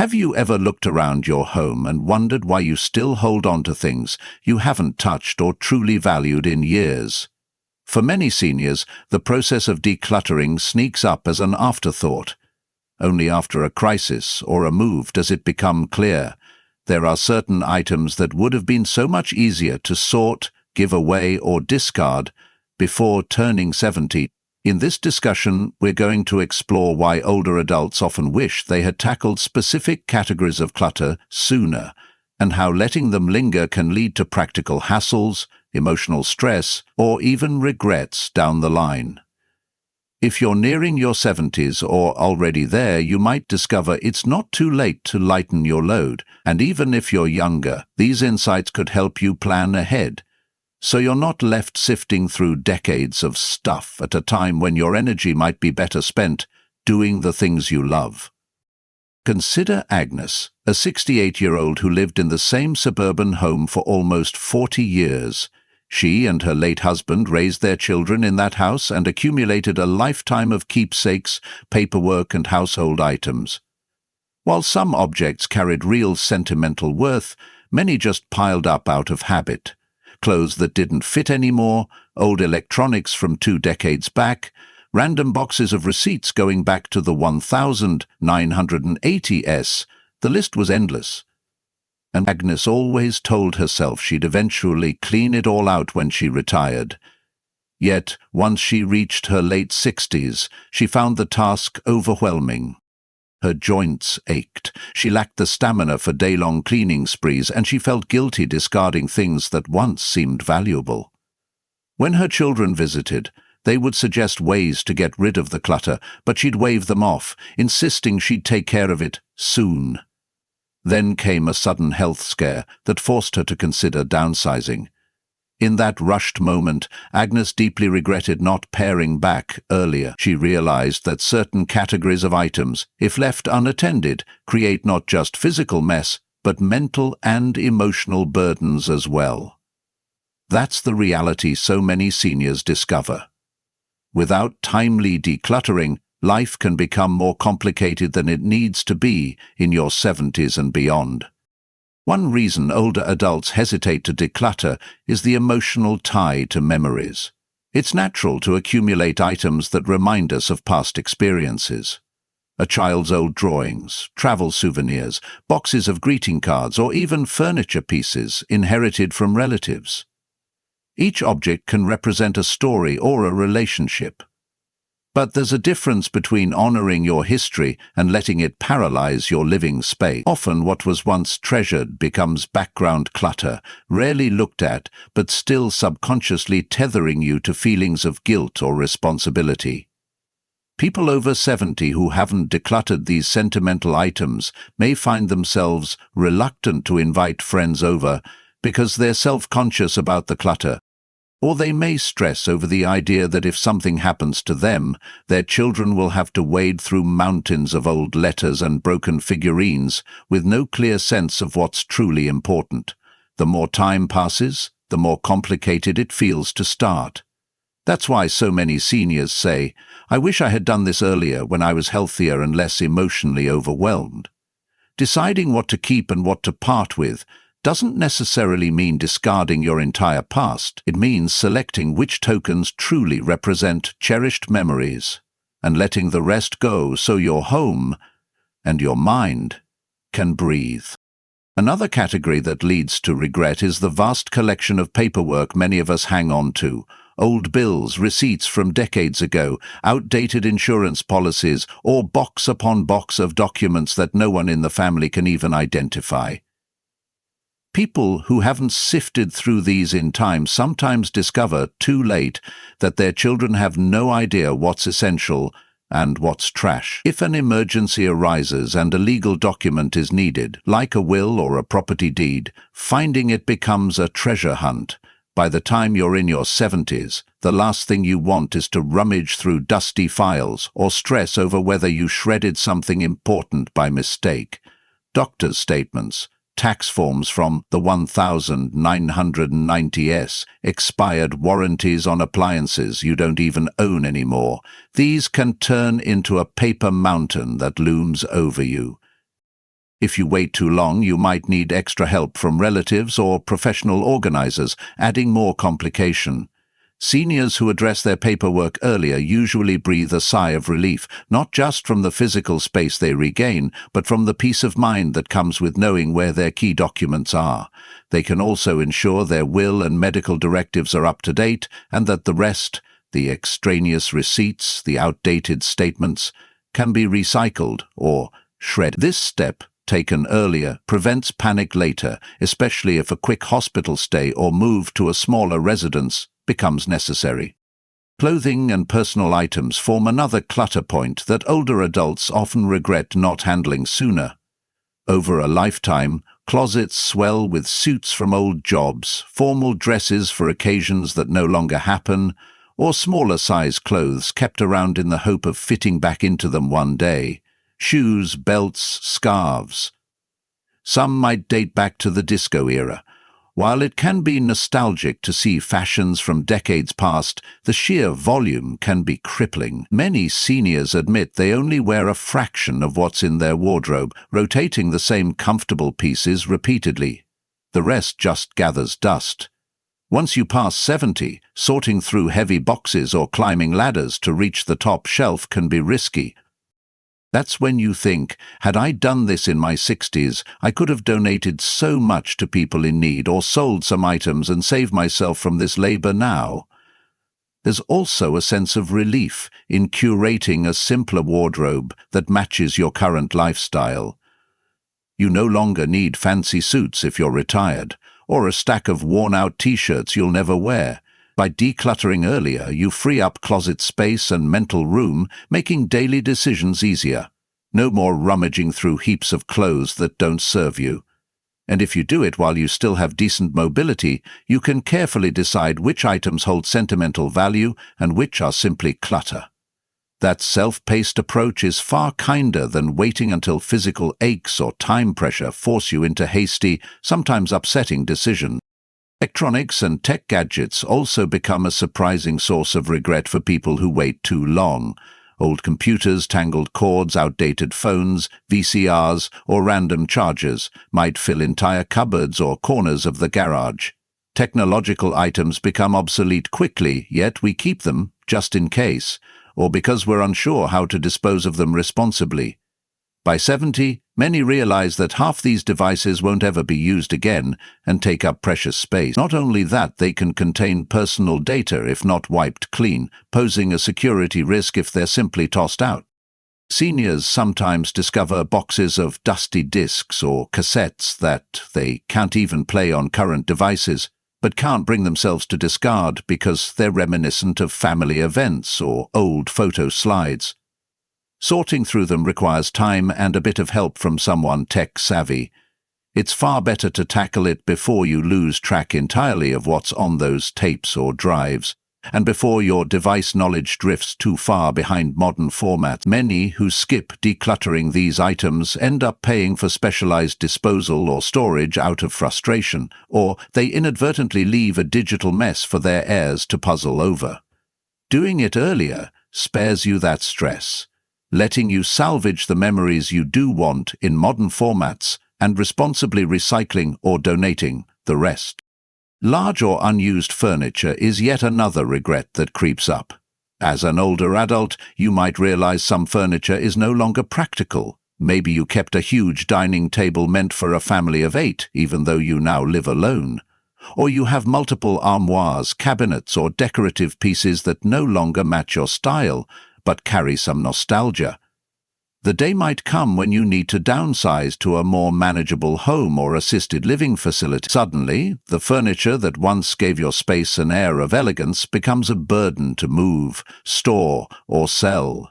Have you ever looked around your home and wondered why you still hold on to things you haven't touched or truly valued in years? For many seniors, the process of decluttering sneaks up as an afterthought. Only after a crisis or a move does it become clear. There are certain items that would have been so much easier to sort, give away, or discard before turning 70. In this discussion, we're going to explore why older adults often wish they had tackled specific categories of clutter sooner, and how letting them linger can lead to practical hassles, emotional stress, or even regrets down the line. If you're nearing your 70s or already there, you might discover it's not too late to lighten your load, and even if you're younger, these insights could help you plan ahead, so you're not left sifting through decades of stuff at a time when your energy might be better spent doing the things you love. Consider Agnes, a 68-year-old who lived in the same suburban home for almost 40 years. She and her late husband raised their children in that house and accumulated a lifetime of keepsakes, paperwork, and household items. While some objects carried real sentimental worth, many just piled up out of habit. Clothes that didn't fit anymore, old electronics from 2 decades back, random boxes of receipts going back to the 1980s. The list was endless. And Agnes always told herself she'd eventually clean it all out when she retired. Yet, once she reached her late 60s, she found the task overwhelming. Her joints ached, she lacked the stamina for day-long cleaning sprees, and she felt guilty discarding things that once seemed valuable. When her children visited, they would suggest ways to get rid of the clutter, but she'd wave them off, insisting she'd take care of it soon. Then came a sudden health scare that forced her to consider downsizing. In that rushed moment, Agnes deeply regretted not paring back earlier. She realized that certain categories of items, if left unattended, create not just physical mess, but mental and emotional burdens as well. That's the reality so many seniors discover. Without timely decluttering, life can become more complicated than it needs to be in your 70s and beyond. One reason older adults hesitate to declutter is the emotional tie to memories. It's natural to accumulate items that remind us of past experiences. A child's old drawings, travel souvenirs, boxes of greeting cards, or even furniture pieces inherited from relatives. Each object can represent a story or a relationship. But there's a difference between honoring your history and letting it paralyze your living space. Often what was once treasured becomes background clutter, rarely looked at, but still subconsciously tethering you to feelings of guilt or responsibility. People over 70 who haven't decluttered these sentimental items may find themselves reluctant to invite friends over because they're self-conscious about the clutter. Or they may stress over the idea that if something happens to them, their children will have to wade through mountains of old letters and broken figurines with no clear sense of what's truly important. The more time passes, the more complicated it feels to start. That's why so many seniors say, "I wish I had done this earlier when I was healthier and less emotionally overwhelmed." Deciding what to keep and what to part with doesn't necessarily mean discarding your entire past. It means selecting which tokens truly represent cherished memories and letting the rest go so your home and your mind can breathe. Another category that leads to regret is the vast collection of paperwork many of us hang on to. Old bills, receipts from decades ago, outdated insurance policies, or box upon box of documents that no one in the family can even identify. People who haven't sifted through these in time sometimes discover too late that their children have no idea what's essential and what's trash. If an emergency arises and a legal document is needed, like a will or a property deed, finding it becomes a treasure hunt. By the time you're in your 70s, the last thing you want is to rummage through dusty files or stress over whether you shredded something important by mistake. Doctor's statements, tax forms from the 1990s, expired warranties on appliances you don't even own anymore. These can turn into a paper mountain that looms over you. If you wait too long, you might need extra help from relatives or professional organizers, adding more complication. Seniors who address their paperwork earlier usually breathe a sigh of relief, not just from the physical space they regain, but from the peace of mind that comes with knowing where their key documents are. They can also ensure their will and medical directives are up to date, and that the rest, the extraneous receipts, the outdated statements, can be recycled or shredded. This step, taken earlier, prevents panic later, especially if a quick hospital stay or move to a smaller residence becomes necessary. Clothing and personal items form another clutter point that older adults often regret not handling sooner. Over a lifetime, closets swell with suits from old jobs, formal dresses for occasions that no longer happen, or smaller size clothes kept around in the hope of fitting back into them one day. Shoes, belts, scarves. Some might date back to the disco era. While it can be nostalgic to see fashions from decades past, the sheer volume can be crippling. Many seniors admit they only wear a fraction of what's in their wardrobe, rotating the same comfortable pieces repeatedly. The rest just gathers dust. Once you pass 70, sorting through heavy boxes or climbing ladders to reach the top shelf can be risky. That's when you think, had I done this in my 60s, I could have donated so much to people in need or sold some items and saved myself from this labor now. There's also a sense of relief in curating a simpler wardrobe that matches your current lifestyle. You no longer need fancy suits if you're retired, or a stack of worn-out t-shirts you'll never wear. By decluttering earlier, you free up closet space and mental room, making daily decisions easier. No more rummaging through heaps of clothes that don't serve you. And if you do it while you still have decent mobility, you can carefully decide which items hold sentimental value and which are simply clutter. That self-paced approach is far kinder than waiting until physical aches or time pressure force you into hasty, sometimes upsetting decisions. Electronics and tech gadgets also become a surprising source of regret for people who wait too long. Old computers, tangled cords, outdated phones, VCRs, or random chargers might fill entire cupboards or corners of the garage. Technological items become obsolete quickly, yet we keep them just in case, or because we're unsure how to dispose of them responsibly. By 70, many realize that half these devices won't ever be used again and take up precious space. Not only that, they can contain personal data if not wiped clean, posing a security risk if they're simply tossed out. Seniors sometimes discover boxes of dusty discs or cassettes that they can't even play on current devices, but can't bring themselves to discard because they're reminiscent of family events or old photo slides. Sorting through them requires time and a bit of help from someone tech-savvy. It's far better to tackle it before you lose track entirely of what's on those tapes or drives, and before your device knowledge drifts too far behind modern formats. Many who skip decluttering these items end up paying for specialized disposal or storage out of frustration, or they inadvertently leave a digital mess for their heirs to puzzle over. Doing it earlier spares you that stress, letting you salvage the memories you do want in modern formats and responsibly recycling or donating the rest. Large or unused furniture is yet another regret that creeps up. As an older adult, you might realize some furniture is no longer practical. Maybe you kept a huge dining table meant for a family of 8, even though you now live alone. Or you have multiple armoires, cabinets, or decorative pieces that no longer match your style, but carry some nostalgia. The day might come when you need to downsize to a more manageable home or assisted living facility. Suddenly, the furniture that once gave your space an air of elegance becomes a burden to move, store, or sell.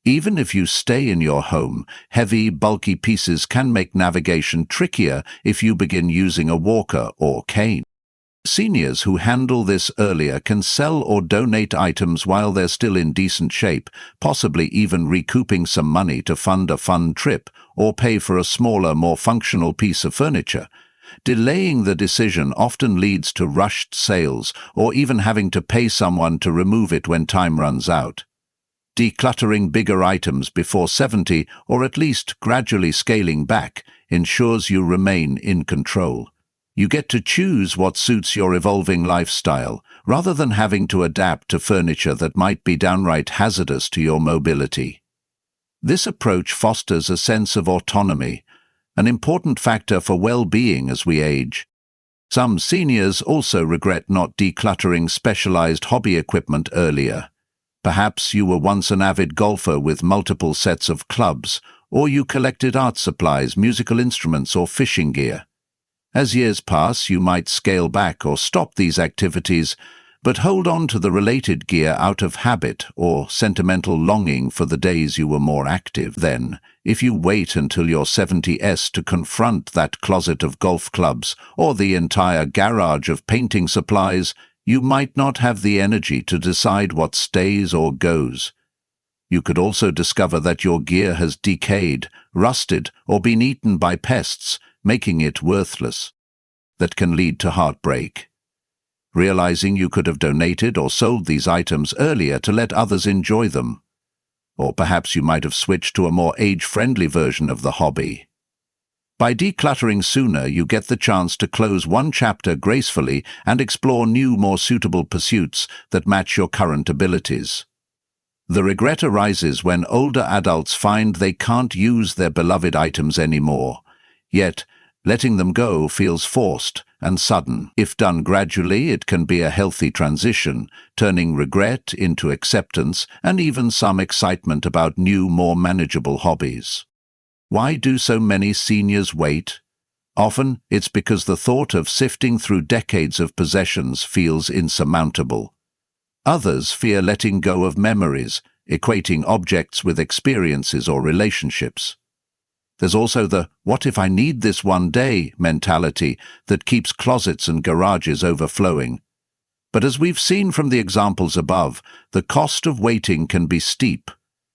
Even if you stay in your home, heavy, bulky pieces can make navigation trickier if you begin using a walker or cane. Seniors who handle this earlier can sell or donate items while they're still in decent shape, possibly even recouping some money to fund a fun trip or pay for a smaller, more functional piece of furniture. Delaying the decision often leads to rushed sales or even having to pay someone to remove it when time runs out. Decluttering bigger items before 70, or at least gradually scaling back, ensures you remain in control. You get to choose what suits your evolving lifestyle, rather than having to adapt to furniture that might be downright hazardous to your mobility. This approach fosters a sense of autonomy, an important factor for well-being as we age. Some seniors also regret not decluttering specialized hobby equipment earlier. Perhaps you were once an avid golfer with multiple sets of clubs, or you collected art supplies, musical instruments, or fishing gear. As years pass, you might scale back or stop these activities, but hold on to the related gear out of habit or sentimental longing for the days you were more active. Then, if you wait until you're 70s to confront that closet of golf clubs or the entire garage of painting supplies, you might not have the energy to decide what stays or goes. You could also discover that your gear has decayed, rusted, or been eaten by pests, making it worthless. That can lead to heartbreak. Realizing you could have donated or sold these items earlier to let others enjoy them. Or perhaps you might have switched to a more age-friendly version of the hobby. By decluttering sooner, you get the chance to close one chapter gracefully and explore new, more suitable pursuits that match your current abilities. The regret arises when older adults find they can't use their beloved items anymore. Yet, letting them go feels forced and sudden. If done gradually, it can be a healthy transition, turning regret into acceptance and even some excitement about new, more manageable hobbies. Why do so many seniors wait? Often, it's because the thought of sifting through decades of possessions feels insurmountable. Others fear letting go of memories, equating objects with experiences or relationships. There's also the "what if I need this one day" mentality that keeps closets and garages overflowing. But as we've seen from the examples above, the cost of waiting can be steep.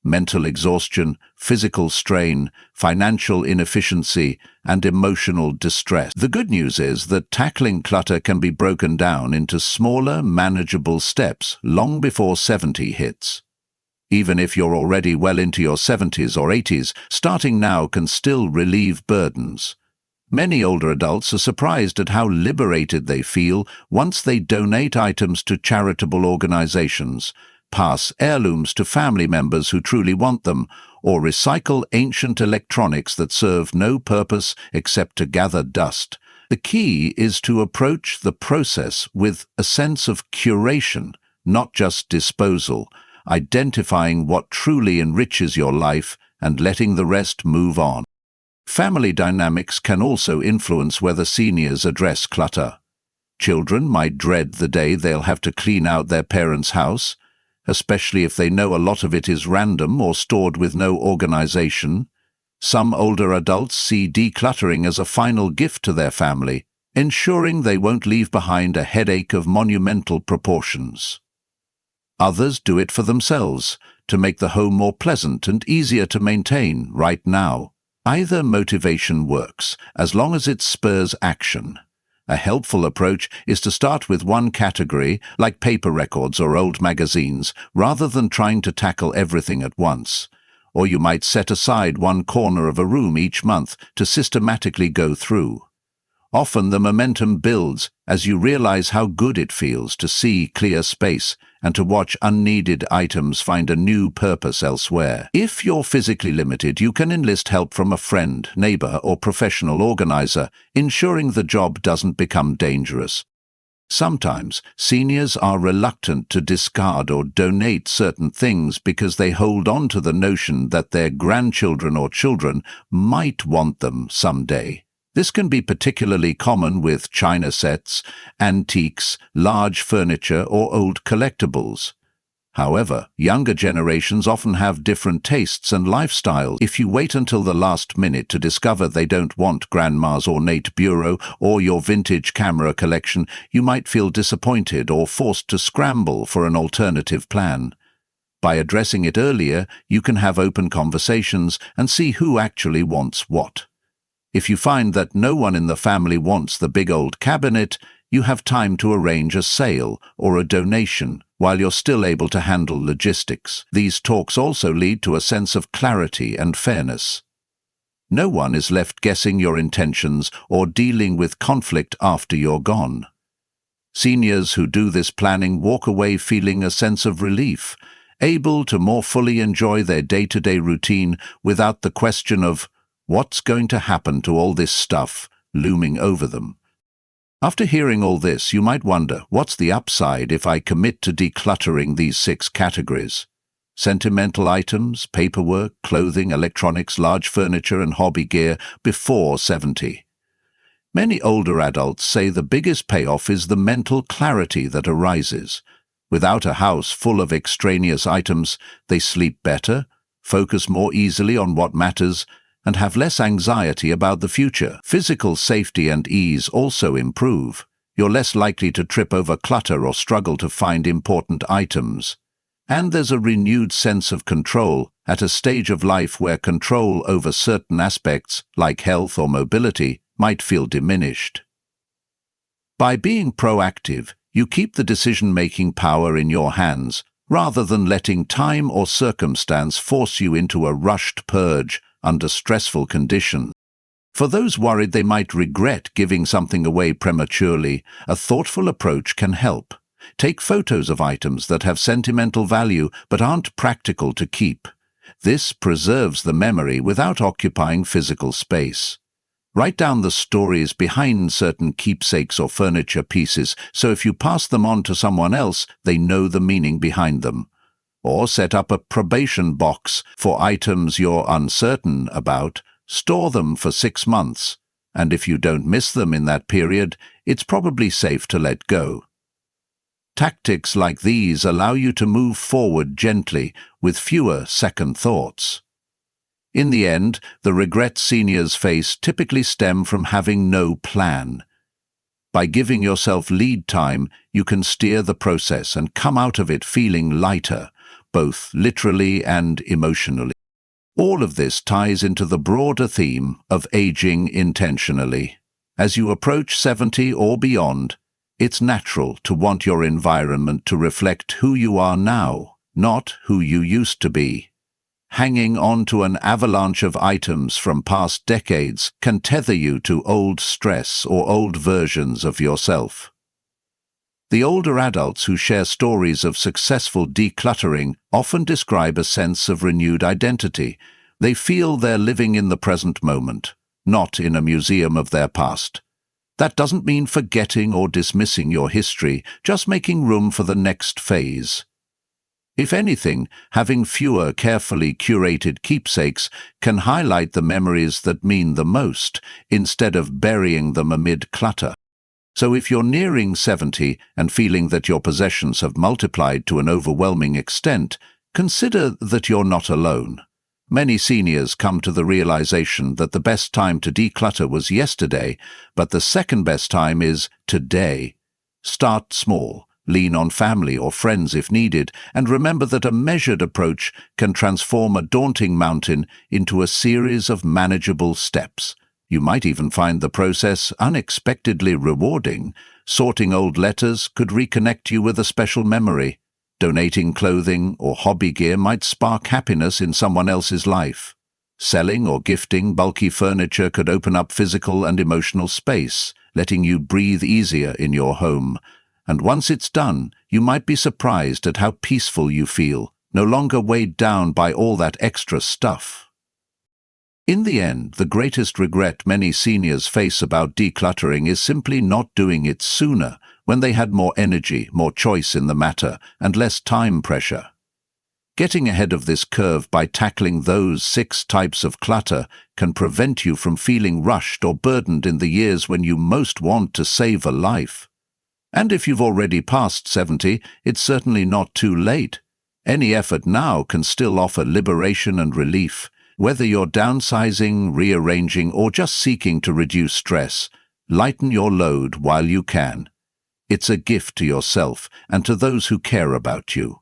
Mental exhaustion, physical strain, financial inefficiency, and emotional distress. The good news is that tackling clutter can be broken down into smaller, manageable steps long before 70 hits. Even if you're already well into your 70s or 80s, starting now can still relieve burdens. Many older adults are surprised at how liberated they feel once they donate items to charitable organizations, pass heirlooms to family members who truly want them, or recycle ancient electronics that serve no purpose except to gather dust. The key is to approach the process with a sense of curation, not just disposal, identifying what truly enriches your life and letting the rest move on. Family dynamics can also influence whether seniors address clutter. Children might dread the day they'll have to clean out their parents' house, especially if they know a lot of it is random or stored with no organization. Some older adults see decluttering as a final gift to their family, ensuring they won't leave behind a headache of monumental proportions. Others do it for themselves, to make the home more pleasant and easier to maintain right now. Either motivation works, as long as it spurs action. A helpful approach is to start with one category, like paper records or old magazines, rather than trying to tackle everything at once. Or you might set aside one corner of a room each month to systematically go through. Often the momentum builds as you realize how good it feels to see clear space and to watch unneeded items find a new purpose elsewhere. If you're physically limited, you can enlist help from a friend, neighbor, or professional organizer, ensuring the job doesn't become dangerous. Sometimes seniors are reluctant to discard or donate certain things because they hold on to the notion that their grandchildren or children might want them someday. This can be particularly common with china sets, antiques, large furniture, or old collectibles. However, younger generations often have different tastes and lifestyles. If you wait until the last minute to discover they don't want grandma's ornate bureau or your vintage camera collection, you might feel disappointed or forced to scramble for an alternative plan. By addressing it earlier, you can have open conversations and see who actually wants what. If you find that no one in the family wants the big old cabinet, you have time to arrange a sale or a donation while you're still able to handle logistics. These talks also lead to a sense of clarity and fairness. No one is left guessing your intentions or dealing with conflict after you're gone. Seniors who do this planning walk away feeling a sense of relief, able to more fully enjoy their day-to-day routine without the question of what's going to happen to all this stuff looming over them. After hearing all this, you might wonder, what's the upside if I commit to decluttering these 6 categories? Sentimental items, paperwork, clothing, electronics, large furniture and hobby gear before 70. Many older adults say the biggest payoff is the mental clarity that arises. Without a house full of extraneous items, they sleep better, focus more easily on what matters, and have less anxiety about the future. Physical safety and ease also improve. You're less likely to trip over clutter or struggle to find important items. And there's a renewed sense of control at a stage of life where control over certain aspects, like health or mobility, might feel diminished. By being proactive, you keep the decision-making power in your hands, rather than letting time or circumstance force you into a rushed purge under stressful conditions. For those worried they might regret giving something away prematurely, a thoughtful approach can help. Take photos of items that have sentimental value but aren't practical to keep. This preserves the memory without occupying physical space. Write down the stories behind certain keepsakes or furniture pieces, so if you pass them on to someone else, they know the meaning behind them. Or set up a probation box for items you're uncertain about. Store them for 6 months, and if you don't miss them in that period, it's probably safe to let go. Tactics like these allow you to move forward gently, with fewer second thoughts. In the end, the regrets seniors face typically stem from having no plan. By giving yourself lead time, you can steer the process and come out of it feeling lighter, both literally and emotionally. All of this ties into the broader theme of aging intentionally. As you approach 70 or beyond, it's natural to want your environment to reflect who you are now, not who you used to be. Hanging on to an avalanche of items from past decades can tether you to old stress or old versions of yourself. The older adults who share stories of successful decluttering often describe a sense of renewed identity. They feel they're living in the present moment, not in a museum of their past. That doesn't mean forgetting or dismissing your history, just making room for the next phase. If anything, having fewer carefully curated keepsakes can highlight the memories that mean the most, instead of burying them amid clutter. So if you're nearing 70 and feeling that your possessions have multiplied to an overwhelming extent, consider that you're not alone. Many seniors come to the realization that the best time to declutter was yesterday, but the second best time is today. Start small. Lean on family or friends if needed, and remember that a measured approach can transform a daunting mountain into a series of manageable steps. You might even find the process unexpectedly rewarding. Sorting old letters could reconnect you with a special memory. Donating clothing or hobby gear might spark happiness in someone else's life. Selling or gifting bulky furniture could open up physical and emotional space, letting you breathe easier in your home. And once it's done, you might be surprised at how peaceful you feel, no longer weighed down by all that extra stuff. In the end, the greatest regret many seniors face about decluttering is simply not doing it sooner, when they had more energy, more choice in the matter, and less time pressure. Getting ahead of this curve by tackling those 6 types of clutter can prevent you from feeling rushed or burdened in the years when you most want to save a life. And if you've already passed 70, it's certainly not too late. Any effort now can still offer liberation and relief. Whether you're downsizing, rearranging, or just seeking to reduce stress, lighten your load while you can. It's a gift to yourself and to those who care about you.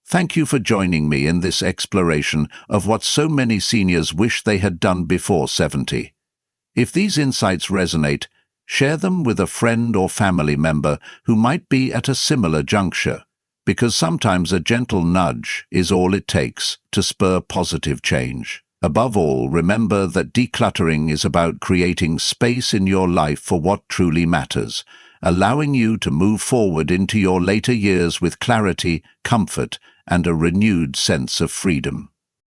Thank you for joining me in this exploration of what so many seniors wish they had done before 70. If these insights resonate, Share them with a friend or family member who might be at a similar juncture, because sometimes a gentle nudge is all it takes to spur positive change. Above all, remember that decluttering is about creating space in your life for what truly matters, allowing you to move forward into your later years with clarity, comfort, and a renewed sense of freedom.